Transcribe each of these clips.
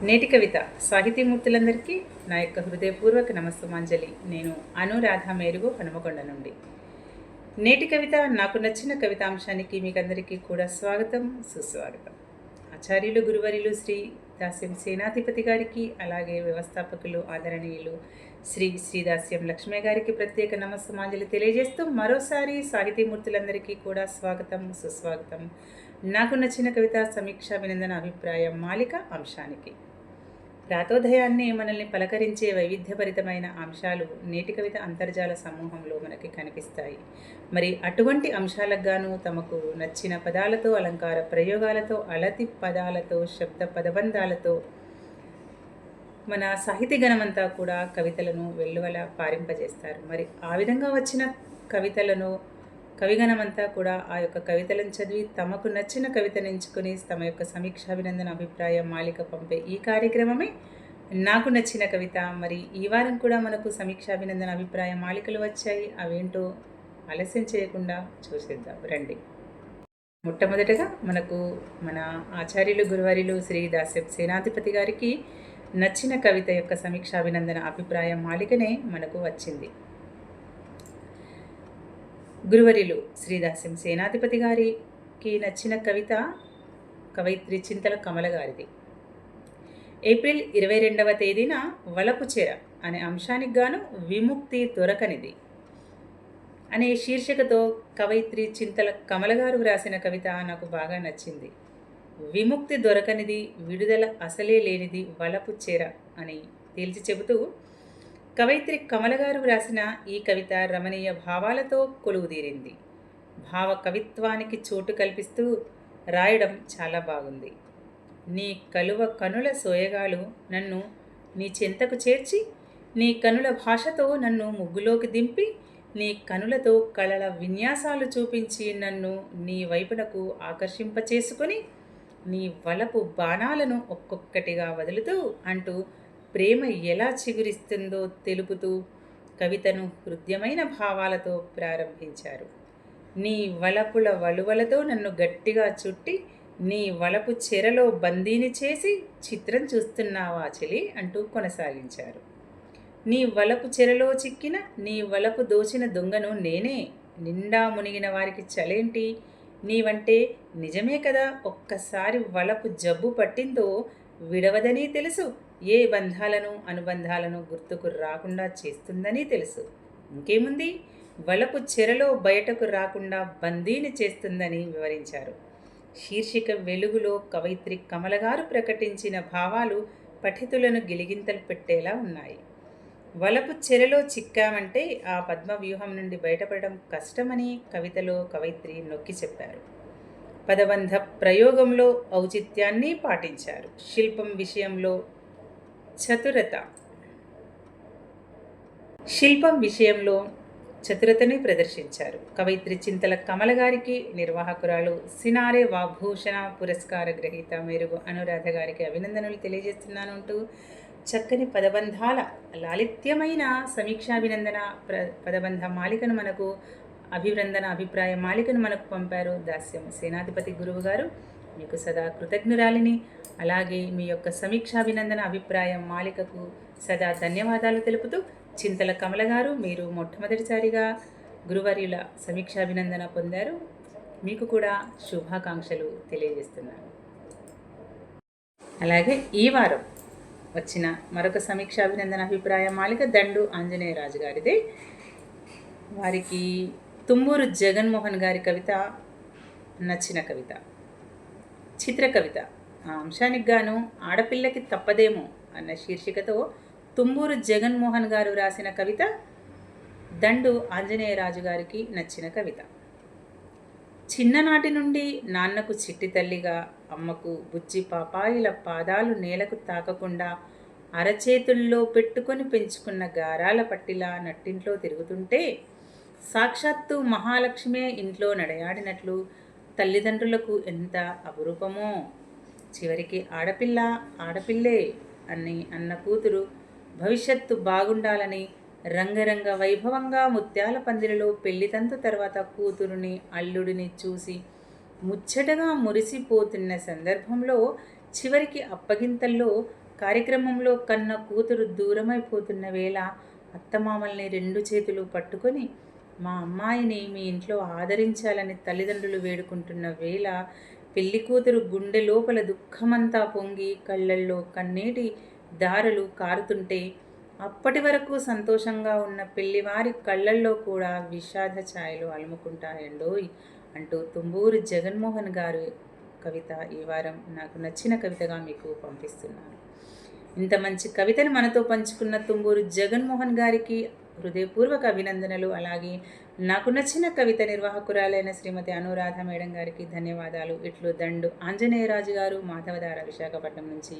నేటి కవిత సాహితీమూర్తులందరికీ నా యొక్క హృదయపూర్వక నమస్తమాంజలి. నేను అనురాధ మేరుగు హనుమకొండ నుండి. నేటి కవిత నాకు నచ్చిన కవితాంశానికి మీకందరికీ కూడా స్వాగతం, సుస్వాగతం. ఆచార్యులు గురువర్యులు శ్రీ దాస్యం సేనాధిపతి గారికి, అలాగే వ్యవస్థాపకులు ఆదరణీయులు శ్రీ దాస్యం లక్ష్మీ గారికి ప్రత్యేక నమస్తమాంజలి తెలియజేస్తూ మరోసారి సాహితీమూర్తులందరికీ కూడా స్వాగతం, సుస్వాగతం. నాకు నచ్చిన కవిత సమీక్ష వినందన అభిప్రాయం మాలిక అంశానికి. రాతోదయాన్ని మనల్ని పలకరించే వైవిధ్యభరితమైన అంశాలు నేటి కవిత అంతర్జాల సమూహంలో మనకి కనిపిస్తాయి. మరి అటువంటి అంశాలకు గాను తమకు నచ్చిన పదాలతో, అలంకార ప్రయోగాలతో, అలతి పదాలతో, శబ్ద పదబంధాలతో మన సాహితీ గణమంతా కూడా కవితలను వెల్లువల పారింపజేస్తారు. మరి ఆ విధంగా వచ్చిన కవితలను కవిగణమంతా కూడా ఆ యొక్క కవితలను చదివి తమకు నచ్చిన కవితను ఎంచుకొని తమ యొక్క సమీక్షాభినందన అభిప్రాయం మాలిక పంపే ఈ కార్యక్రమమే నాకు నచ్చిన కవిత. మరి ఈ వారం కూడా మనకు సమీక్షాభినందన అభిప్రాయ మాలికలు వచ్చాయి. అవేంటో ఆలస్యం చేయకుండా చూసేద్దాం రండి. మొట్టమొదటగా మనకు మన ఆచార్యులు గురువారిలు శ్రీ దాస్యం సేనాధిపతి గారికి నచ్చిన కవిత యొక్క సమీక్షాభినందన అభిప్రాయం మాలికనే మనకు వచ్చింది. గురువర్యులు శ్రీదాస్యం సేనాధిపతి గారికి నచ్చిన కవిత కవయిత్రి చింతల కమల గారిది. ఏప్రిల్ 22వ తేదీన వలపు చెర అనే అంశానికి గాను విముక్తి దొరకనిది అనే శీర్షికతో కవయిత్రి చింతల కమల గారు వ్రాసిన కవిత నాకు బాగా నచ్చింది. విముక్తి దొరకనిది, విడుదల అసలే లేనిది వలపు చెర అని తేల్చి చెబుతూ కవయిత్రి కమల గారు వ్రాసిన ఈ కవిత రమణీయ భావాలతో కొలువుదీరింది. భావ కవిత్వానికి చోటు కల్పిస్తూ రాయడం చాలా బాగుంది. నీ కలువ కనుల సోయగాలు నన్ను నీ చెంతకు చేర్చి, నీ కనుల భాషతో నన్ను ముగ్గులోకి దింపి, నీ కనులతో కళల విన్యాసాలు చూపించి నన్ను నీ వైపునకు ఆకర్షింపచేసుకొని, నీ వలపు బాణాలను ఒక్కొక్కటిగా వదులుతూ అంటూ ప్రేమ ఎలా చిగురిస్తుందో తెలుపుతూ కవితను హృద్యమైన భావాలతో ప్రారంభించారు. నీ వలపుల వలువలతో నన్ను గట్టిగా చుట్టి, నీ వలపు చెరలో బందీని చేసి చిత్రం చూస్తున్నావా చెలి అంటూ కొనసాగించారు. నీ వలపు చెరలో చిక్కిన, నీ వలపు దోచిన దొంగను నేనే, నిండా మునిగిన వారికి చలేంటి, నీవంటే నిజమే కదా, ఒక్కసారి వలపు జబ్బు పట్టిందో విడవదని తెలుసు, ఏ బంధాలను అనుబంధాలను గుర్తుకు రాకుండా చేస్తుందని తెలుసు, ఇంకేముంది వలపు చెరలో బయటకు రాకుండా బందీని చేస్తుందని వివరించారు. శీర్షిక వెలుగులో కవయిత్రి కమల గారు ప్రకటించిన భావాలు పఠితులను గిలిగింతలు పెట్టేలా ఉన్నాయి. వలపు చెరలో చిక్కామంటే ఆ పద్మవ్యూహం నుండి బయటపడడం కష్టమని కవితలో కవయిత్రి నొక్కి చెప్పారు. పదబంధ ప్రయోగంలో ఔచిత్యాన్ని పాటించారు. శిల్పం విషయంలో చతురతని ప్రదర్శించారు. కవయిత్రి చింతల కమల గారికి, నిర్వాహకురాలు సినారే వాగ్భూషణ పురస్కార గ్రహీత మేరుగు అనురాధ గారికి అభినందనలు తెలియజేస్తున్నాను అంటూ చక్కని పదబంధాల లాలిత్యమైన సమీక్షాభినందన పదబంధ మాలికను మనకు అభిప్రాయ మాలికను మనకు పంపారు దాస్యం సేనాధిపతి గురువు గారు. మీకు సదా కృతజ్ఞురాలిని. అలాగే మీ యొక్క సమీక్షాభినందన అభిప్రాయం మాలికకు సదా ధన్యవాదాలు తెలుపుతూ చింతల కమల గారు, మీరు మొట్టమొదటిసారిగా గురువర్యుల సమీక్షాభినందన పొందారు. మీకు కూడా శుభాకాంక్షలు తెలియజేస్తున్నాను. అలాగే ఈ వారం వచ్చిన మరొక సమీక్షాభినందన అభిప్రాయ మాలిక దండు ఆంజనేయరాజు గారిదే. వారికి తుమ్మూరు జగన్మోహన్ గారి కవిత నచ్చిన కవిత, చిత్ర కవిత. ఆ అంశానికి గాను ఆడపిల్లకి తప్పదేమో అన్న శీర్షికతో తుమ్మూరు జగన్మోహన్ గారు రాసిన కవిత దండు ఆంజనేయరాజు గారికి నచ్చిన కవిత. చిన్ననాటి నుండి నాన్నకు చిట్టి తల్లిగా, అమ్మకు బుజ్జి పాపాయిల పాదాలు నేలకు తాకకుండా అరచేతుల్లో పెట్టుకొని పెంచుకున్న గారాల పట్టిలా నట్టింట్లో తిరుగుతుంటే సాక్షాత్తు మహాలక్ష్మే ఇంట్లో నడయాడినట్లు తల్లిదండ్రులకు ఎంత అపురూపమో. చివరికి ఆడపిల్లే అని అన్న కూతురు భవిష్యత్తు బాగుండాలని రంగరంగ వైభవంగా ముత్యాల పందిరిలో పెళ్లితంతు తర్వాత కూతురుని అల్లుడిని చూసి ముచ్చటగా మురిసిపోతున్న సందర్భంలో చివరికి అప్పగింతల్లో కార్యక్రమంలో కన్న కూతురు దూరమైపోతున్న వేళ అత్తమామల్ని 2 చేతులు పట్టుకొని మా అమ్మాయిని మీ ఇంట్లో ఆదరించాలని తల్లిదండ్రులు వేడుకుంటున్న వేళ పెళ్లి కూతురు గుండె లోపల దుఃఖమంతా పొంగి కళ్ళల్లో కన్నీటి దారలు కారుతుంటే అప్పటి వరకు సంతోషంగా ఉన్న పెళ్లివారి కళ్ళల్లో కూడా విషాద ఛాయలు అలుముకుంటాయండోయ్ అంటూ తుంబూరు జగన్మోహన్ గారు కవిత ఈ వారం నాకు నచ్చిన కవితగా మీకు పంపిస్తున్నాను. ఇంత మంచి కవితను మనతో పంచుకున్న తుంబూరు జగన్మోహన్ గారికి హృదయపూర్వక అభినందనలు. అలాగే నాకు నచ్చిన కవిత నిర్వాహకురాలైన శ్రీమతి అనురాధ మేడం గారికి ధన్యవాదాలు. ఇట్లు దండు ఆంజనేయరాజు గారు మాధవధార విశాఖపట్నం నుంచి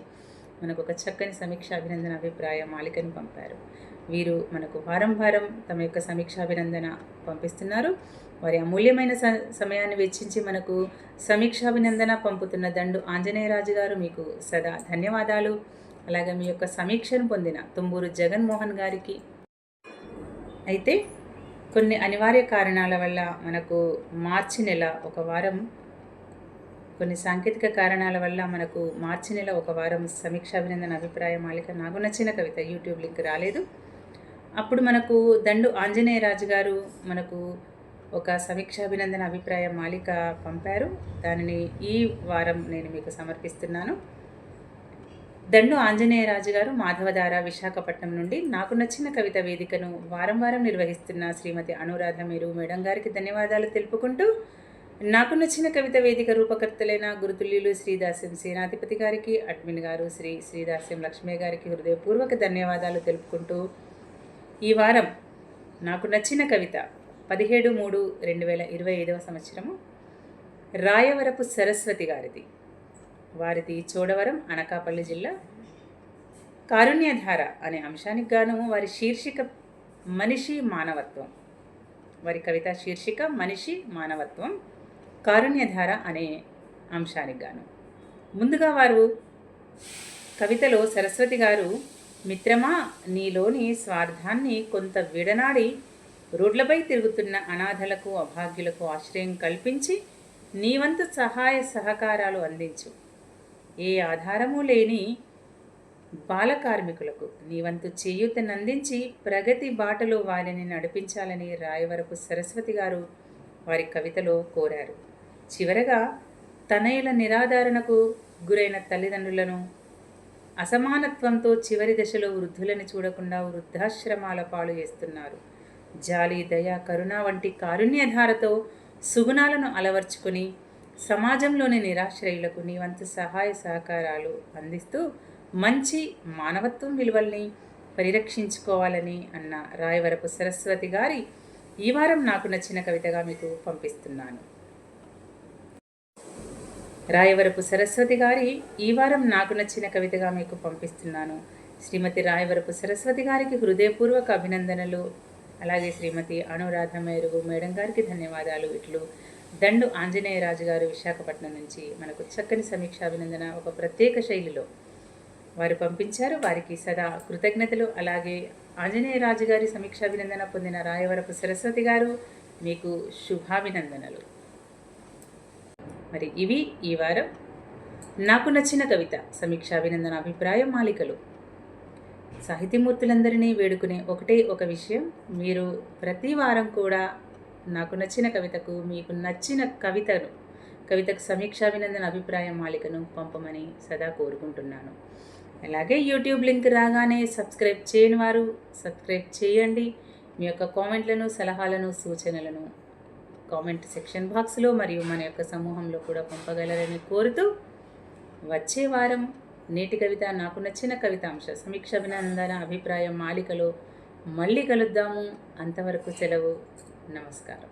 మనకు ఒక చక్కని సమీక్షాభినందన అభిప్రాయ మాలికను పంపారు. వీరు మనకు వారం వారం తమ యొక్క సమీక్షాభినందన పంపిస్తున్నారు. వారి అమూల్యమైన సమయాన్ని వెచ్చించి మనకు సమీక్షాభినందన పంపుతున్న దండు ఆంజనేయరాజు గారు మీకు సదా ధన్యవాదాలు. అలాగే మీ యొక్క సమీక్షను పొందిన తుంబూరు జగన్మోహన్ గారికి అయితే కొన్ని అనివార్య కారణాల వల్ల మనకు మార్చి నెల ఒక వారం కొన్ని సాంకేతిక కారణాల వల్ల మనకు మార్చి నెల ఒక వారం సమీక్షాభినందన అభిప్రాయ మాలిక నాకు నచ్చిన కవిత యూట్యూబ్ లింక్ రాలేదు. అప్పుడు మనకు దండు ఆంజనేయరాజు గారు మనకు ఒక సమీక్షాభినందన అభిప్రాయ మాలిక పంపారు. దానిని ఈ వారం నేను మీకు సమర్పిస్తున్నాను. దండు ఆంజనేయరాజు గారు మాధవధార విశాఖపట్నం నుండి నాకు నచ్చిన కవిత వేదికను వారం వారం నిర్వహిస్తున్న శ్రీమతి అనురాధ మేడం గారికి ధన్యవాదాలు తెలుపుకుంటూ, నాకు నచ్చిన కవిత వేదిక రూపకర్తలైన గురుతుల్యులు శ్రీదాస్యం సేనాధిపతి గారికి, అడ్మిన్ గారు శ్రీదాస్యం లక్ష్మీ గారికి హృదయపూర్వక ధన్యవాదాలు తెలుపుకుంటూ, ఈ వారం నాకు నచ్చిన కవిత 17/3/2025 సంవత్సరము రాయవరపు సరస్వతి గారిది. వారిది చోడవరం, అనకాపల్లి జిల్లా. కారుణ్యధార అనే అంశానికి గాను వారి శీర్షిక మనిషి మానవత్వం. వారి కవిత శీర్షిక మనిషి మానవత్వం, కారుణ్యధార అనే అంశానికి గాను. ముందుగా వారు కవితలో సరస్వతి గారు, మిత్రమా నీలోని స్వార్థాన్ని కొంత విడనాడి రోడ్లపై తిరుగుతున్న అనాథలకు అభాగ్యులకు ఆశ్రయం కల్పించి నీవంతు సహాయ సహకారాలు అందించు. ఏ ఆధారము లేని బాల కార్మికులకు నీవంతు చేయూతనందించి ప్రగతి బాటలో వారిని నడిపించాలని రాయవరపు సరస్వతి గారు వారి కవితలో కోరారు. చివరగా తనయుల నిరాధారణకు గురైన తల్లిదండ్రులను, అసమానత్వంతో చివరి దశలో వృద్ధులని చూడకుండా వృద్ధాశ్రమాల పాలు చేస్తున్నారు. జాలి, దయ, కరుణ వంటి కారుణ్యధారతో సుగుణాలను అలవర్చుకొని సమాజంలోని నిరాశ్రయులకు నీవంతు సహాయ సహకారాలు అందిస్తూ మంచి మానవత్వం విలువల్ని పరిరక్షించుకోవాలని అన్న రాయవరపు సరస్వతి గారి ఈ వారం నాకు నచ్చిన కవితగా మీకు పంపిస్తున్నాను. రాయవరపు సరస్వతి గారి ఈ వారం నాకు నచ్చిన కవితగా మీకు పంపిస్తున్నాను. శ్రీమతి రాయవరపు సరస్వతి గారికి హృదయపూర్వక అభినందనలు. అలాగే శ్రీమతి అనురాధ మేడం గారికి ధన్యవాదాలు. ఇట్లు దండు ఆంజనేయరాజు గారు విశాఖపట్నం నుంచి మనకు చక్కని సమీక్షాభినందన ఒక ప్రత్యేక శైలిలో వారు పంపించారు. వారికి సదా కృతజ్ఞతలు. అలాగే ఆంజనేయరాజు గారి సమీక్షాభినందన పొందిన రాయవరపు సరస్వతి గారు మీకు శుభాభినందనలు. మరి ఇవి ఈ వారం నాకు నచ్చిన కవిత సమీక్షాభినందన అభిప్రాయం మాలికలు. సాహితీమూర్తులందరినీ వేడుకునే ఒకటే ఒక విషయం, మీరు ప్రతి వారం కూడా నాకు నచ్చిన కవితకు, మీకు నచ్చిన కవితకు సమీక్షాభినందన అభిప్రాయం మాలికను పంపమని సదా కోరుకుంటున్నాను. అలాగే యూట్యూబ్ లింక్ రాగానే సబ్స్క్రైబ్ చేయని వారు సబ్స్క్రైబ్ చేయండి. మీ యొక్క కామెంట్లను, సలహాలను, సూచనలను కామెంట్ సెక్షన్ బాక్స్లో మరియు మన యొక్క సమూహంలో కూడా పంపగలరని కోరుతూ, వచ్చే వారం నేటి కవిత నాకు నచ్చిన కవితాంశ సమీక్షాభినందన అభిప్రాయం మాలికలో మళ్ళీ కలుద్దాము. అంతవరకు సెలవు. నమస్కారం.